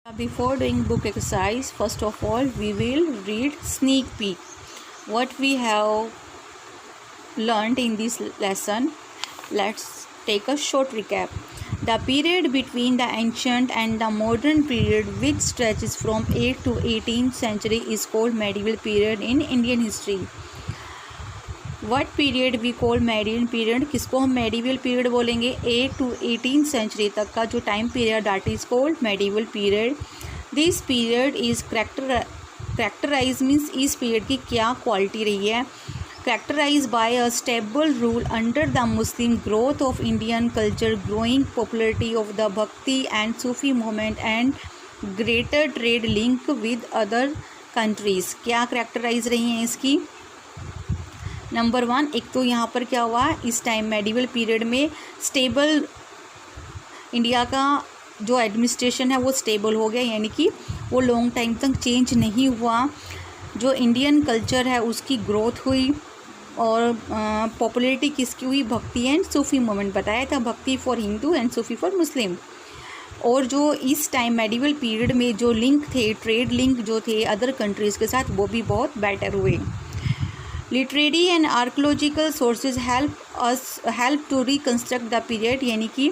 Before doing book exercise, first of all, we will read sneak peek what we have learned in this lesson. Let's take a short recap. The period between the ancient and the modern period, which stretches from 8th to 18th century, is called medieval period in Indian history. What period we call medieval period? किसको हम medieval period बोलेंगे? 8 to 18th century तक का जो time period, that is called medieval period. This period is characterized means इस period की क्या quality रही है? Characterized by a stable rule under the Muslim, growth of Indian culture, growing popularity of the Bhakti and Sufi movement, and greater trade link with other countries. क्या characterize रही हैं इसकी? Number 1, एक तो यहाँ पर क्या हुआ, इस टाइम मेडिवल पीरियड में स्टेबल इंडिया का जो एडमिनिस्ट्रेशन है वो स्टेबल हो गया, यानी कि वो लॉन्ग टाइम तक चेंज नहीं हुआ. जो इंडियन कल्चर है उसकी ग्रोथ हुई और पॉपुलैरिटी किसकी हुई? भक्ति एंड सूफी मूवमेंट. बताया था bhakti for Hindu and Sufi for Muslim. और जो इस टाइम मेडिवल पीरियड में जो लिंक थे, ट्रेड लिंक जो थे अदर कंट्रीज़ के साथ, वो भी बहुत बेटर हुए. Literary and archaeological sources help to reconstruct the period, यानी कि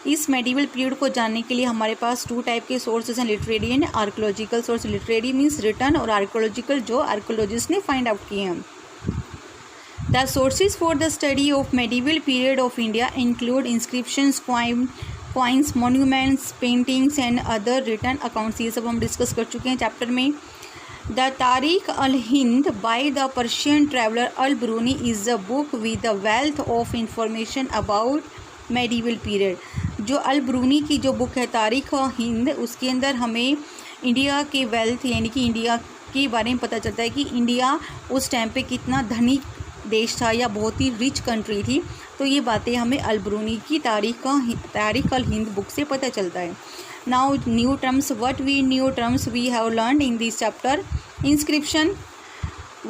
इस मेडिवल पीरियड को जानने के लिए हमारे पास 2 टाइप के सोर्सेज हैं, literary and archaeological source. Literary means return और आर्कोलॉजिकल जो आर्कोलॉजिस्ट ने फाइंड आउट किए हैं. The sources for the study of medieval period of India include inscriptions, coins, monuments, paintings and other return accounts. ये सब हम discuss कर चुके हैं चैप्टर में. The Tariq al-Hind by the Persian traveler al-Biruni is a book with a wealth of information about medieval period. जो al-Biruni की जो बुक है तारीख हिंद, उसके अंदर हमें इंडिया के वेल्थ यानी कि इंडिया के बारे में पता चलता है कि इंडिया उस टाइम पे कितना धनिक देश था या बहुत ही रिच कंट्री थी. तो ये बातें हमें al-Biruni की तारीख al-Hind बुक से पता चलता है. Now new terms. What new terms we have learned in this chapter? Inscription,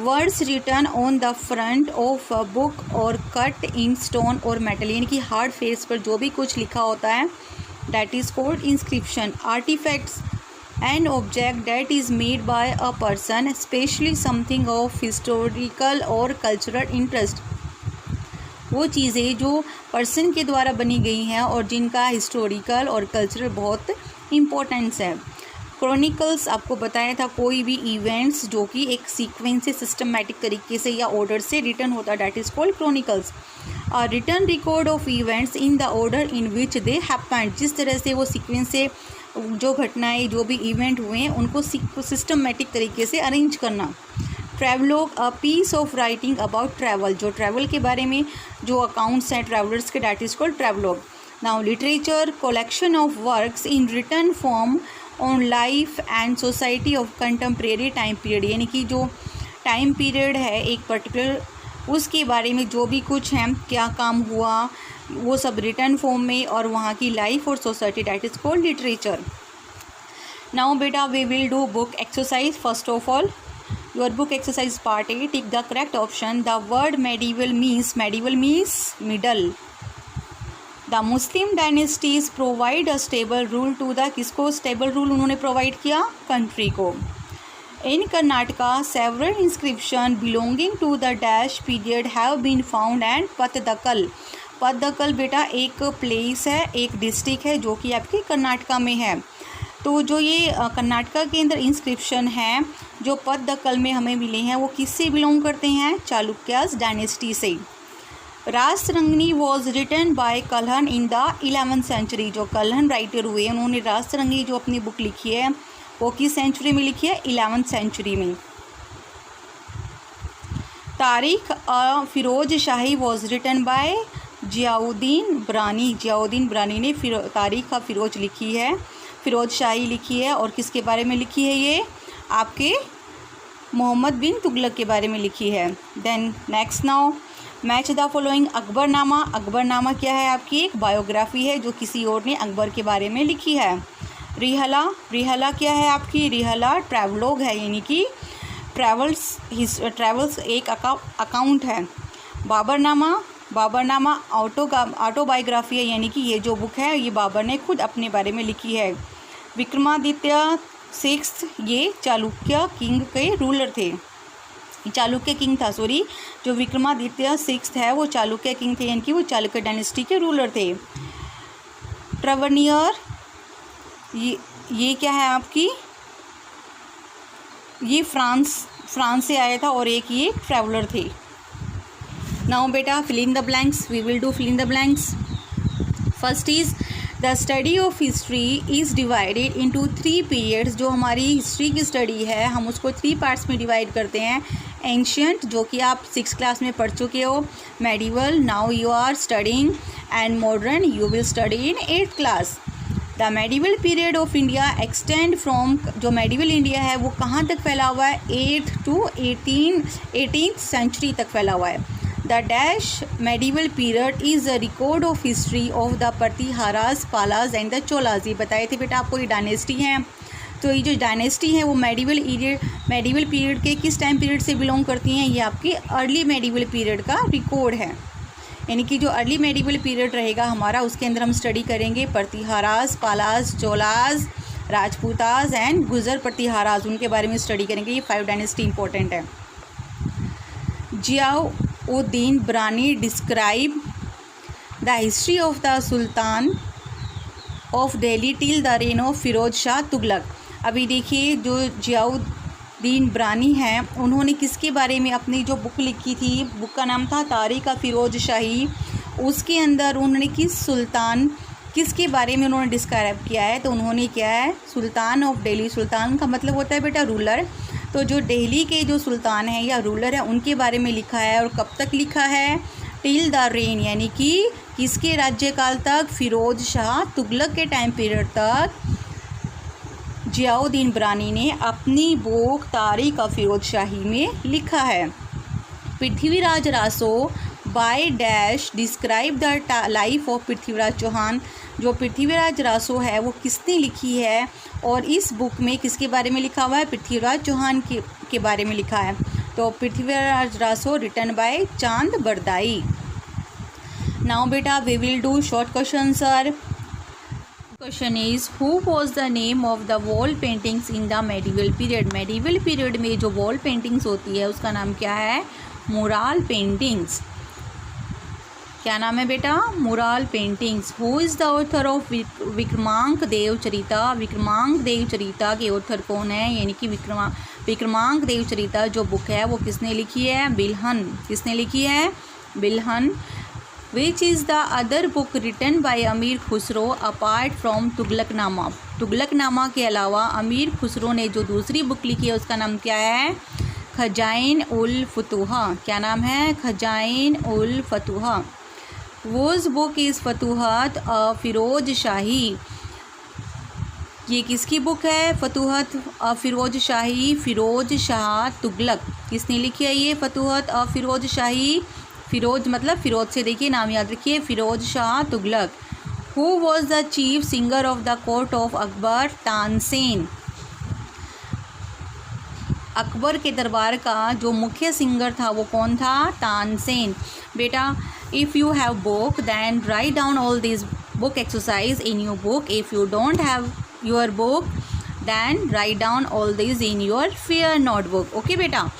words written on the front of a book or cut in stone or metal, यानी कि हार्ड फेस पर जो भी कुछ लिखा होता है, that is called inscription. Artifacts, an object that is made by a person, especially something of historical or cultural interest. वो चीज़ें जो पर्सन के द्वारा बनी गई हैं और जिनका हिस्टोरिकल और कल्चरल बहुत इम्पोर्टेंस है. क्रॉनिकल्स, आपको बताया था कोई भी इवेंट्स जो कि एक सीक्वेंस से सिस्टमेटिक तरीके से या ऑर्डर से रिटर्न होता है, that is called chronicles. A return record of events in the order in which they happened, जिस तरह से वो सीक्वेंस से जो घटनाएं जो भी इवेंट हुए हैं उनको सिस्टमेटिक तरीके से अरेंज करना. Travelogue, a piece of writing about travel, जो ट्रैवल के बारे में जो अकाउंट्स हैं ट्रैवलर्स के, that is called travelogue. Now literature, collection of works in written form on life and society of contemporary time period, यानी कि जो टाइम पीरियड है एक पर्टिकुलर, उसके बारे में जो भी कुछ है, क्या काम हुआ, वो सब रिटन फॉर्म में और वहाँ की लाइफ और society, that is called literature. Now बेटा we will do book exercise. First of all your book exercise part A, tick the correct option. The word medieval means middle. The Muslim dynasties provide a stable rule to the, किसको stable rule उन्होंने provide किया? country को. In Karnataka several inscription belonging to the dash period have been found and Patdakal बेटा एक place है, एक district है जो कि आपके कर्नाटका में है. तो जो ये कर्नाटका के अंदर इंस्क्रिप्शन हैं जो पद्दकल में हमें मिले हैं वो किससे बिलोंग करते हैं? चालुक्यास डायनेस्टी से. Rasarangini was written by Kalhan in the 11th century. जो कल्हन राइटर हुए उन्होंने रासरंगिनी जो अपनी बुक लिखी है वो किस सेंचुरी में लिखी है? 11th सेंचुरी में. तारीख फिरोज शाही वॉज रिटन बाय जियाउद्दीन बरानी. जियाउद्दीन बरानी ने तारीख फिरोज लिखी है, फिरोज शाही लिखी है. और किसके बारे में लिखी है? ये आपके मोहम्मद बिन तुगलक के बारे में लिखी है. Then next now match the following. Akbarnama, Akbarnama क्या है? आपकी एक बायोग्राफी है जो किसी और ने अकबर के बारे में लिखी है. रिहला, रिहला क्या है आपकी? रिहला ट्रैवलॉग है, यानी कि ट्रैवल्स एक अकाउंट है. बाबरनामा, बाबरनामा ऑटोबायोग्राफी है, यानी कि ये जो बुक है ये बाबर ने खुद अपने बारे में लिखी है. विक्रमादित्य सिक्स्थ ये चालुक्य किंग के रूलर थे, चालुक्य किंग था, सॉरी, जो विक्रमादित्य सिक्स्थ है वो चालुक्य किंग थे, यानी कि वो चालुक्य डायनेस्टी के रूलर थे। ट्रेवनियर ये क्या है आपकी, ये फ्रांस से आया था और एक ये ट्रैवलर थे। नाउ बेटा fill in the blanks, we will do fill in the blanks. First is the study of history is divided into 3 periods. जो हमारी हिस्ट्री की स्टडी है हम उसको 3 पार्ट्स में डिवाइड करते हैं। एंशियंट, जो कि आप 6th क्लास में पढ़ चुके हो, medieval now you are studying, and modern you will study in 8th class. The medieval period of India extend from, जो मेडिवल इंडिया है वो कहाँ तक फैला हुआ है, 8th to 18th सेंचुरी तक फैला हुआ है। The dash medieval period is a record of history of the Pratiharas, Palas and the Cholas. ये बताए थे बेटा आपको, ये डायनेस्टी हैं। तो ये जो डायनेस्टी है वो मेडिवल पीरियड के किस टाइम पीरियड से बिलोंग करती हैं, ये आपकी अर्ली मेडिवल पीरियड का रिकॉर्ड है। यानी कि जो अर्ली मेडिवल पीरियड रहेगा हमारा उसके अंदर हम स्टडी करेंगे प्रतिहारास, पालास, चोलास, राजपूतास एंड गुजर प्रतिहारास, उनके बारे में स्टडी करेंगे। ये 5 डायनेस्टी इंपॉर्टेंट है। Ziauddin Barani describe the history of the sultan of Delhi till the reign of Firoz Shah Tughlaq. अभी देखिए जो जियाउद्दीन बरानी हैं उन्होंने किसके बारे में अपनी जो बुक लिखी थी, बुक का नाम था तारीख फिरोज शाही, उसके अंदर उन्होंने किसके बारे में उन्होंने डिस्क्राइब किया है, तो उन्होंने क्या है, सुल्तान ऑफ दिल्ली। सुल्तान का मतलब होता है बेटा रूलर, तो जो दिल्ली के जो सुल्तान हैं या रूलर हैं उनके बारे में लिखा है। और कब तक लिखा है, टिल द रेन, यानी कि किसके राज्यकाल तक, फिरोज शाह तुगलक के टाइम पीरियड तक जियाउद्दीन बरानी ने अपनी बुक तारीख फिरोज शाही में लिखा है। Prithviraj Raso by dash describe the life of Prithviraj Chauhan. जो पृथ्वीराज रासो है वो किसने लिखी है और इस बुक में किसके बारे में लिखा हुआ है, पृथ्वीराज चौहान के बारे में लिखा है। तो Prithviraj Raso written by Chand Bardai. Now बेटा we will do short question sir. Question is who was the name of the wall paintings in the medieval period. Medieval period में जो वॉल पेंटिंग्स होती है उसका नाम क्या है, मुराल पेंटिंग्स। क्या नाम है बेटा, mural paintings. Who is the author of Vikramank Dev Charita. Vikramank Dev Charita के ऑथर कौन है, यानी कि विक्रमांक देव चरिता जो बुक है वो किसने लिखी है, बिल्हन। किसने लिखी है, Bilhan. Which is the other book written by Amir Khusro apart from Tughlaqnama. Tughlaqnama के अलावा अमीर खुसरो ने जो दूसरी बुक लिखी है उसका नाम क्या है, खजाइन उल फतूहा। क्या नाम है, Khazain ul Futuh. Whose book is Futuhat Firoz Shahi. ये किसकी बुक है, फतूहत फिरोज शाही, फिरोज शाह तुगलक। किसने लिखी है ये फतूहत फिरोज शाही, फिरोज मतलब फिरोज से देखिए नाम याद रखिए, Firoz Shah Tughlaq. Who was the chief singer of the court of Akbar, Tansen. Akbar के दरबार का जो मुख्य सिंगर था वो कौन था, तानसेन। बेटा if you have book then write down all this book exercise in your book. If you don't have your book then write down all this in your fair notebook. Okay बेटा,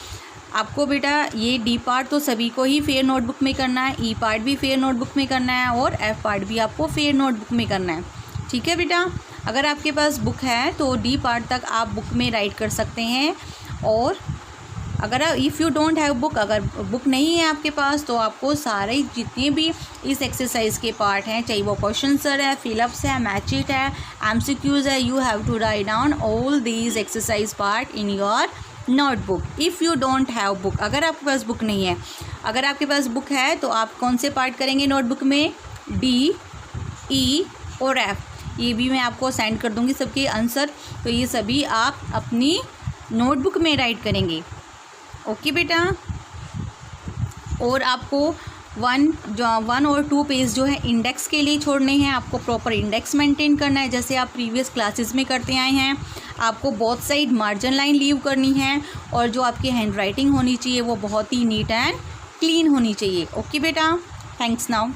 आपको बेटा ये D part तो सभी को ही fair notebook में करना है, ई पार्ट भी फेयर नोटबुक में करना है और एफ पार्ट भी आपको फेयर नोटबुक में करना है। ठीक है बेटा, अगर आपके पास बुक है तो डी पार्ट तक आप बुक में राइट कर सकते हैं। और अगर if you don't have book, अगर बुक नहीं है आपके पास तो आपको सारे जितने भी इस एक्सरसाइज के पार्ट हैं, चाहे वो क्वेश्चन सर है, फिलअप्स है, मैच इट है, एमसीक्यूज है, you have to write down all these exercise part in your notebook. If you don't have book, अगर आपके पास बुक नहीं है, अगर आपके पास बुक है तो आप कौन से पार्ट करेंगे नोटबुक में, डी, ई और एफ। ये भी मैं आपको सेंड कर दूंगी सबके आंसर, तो ये सभी आप अपनी नोटबुक में राइट करेंगे। ओके बेटा, और आपको 1 और 2 पेज जो है इंडेक्स के लिए छोड़ने हैं। आपको प्रॉपर इंडेक्स मेंटेन करना है जैसे आप प्रीवियस क्लासेस में करते आए हैं। आपको both side margin line leave करनी है और जो आपकी हैंड राइटिंग होनी चाहिए वो बहुत ही नीट एंड क्लीन होनी चाहिए। ओके बेटा, थैंक्स नाउ।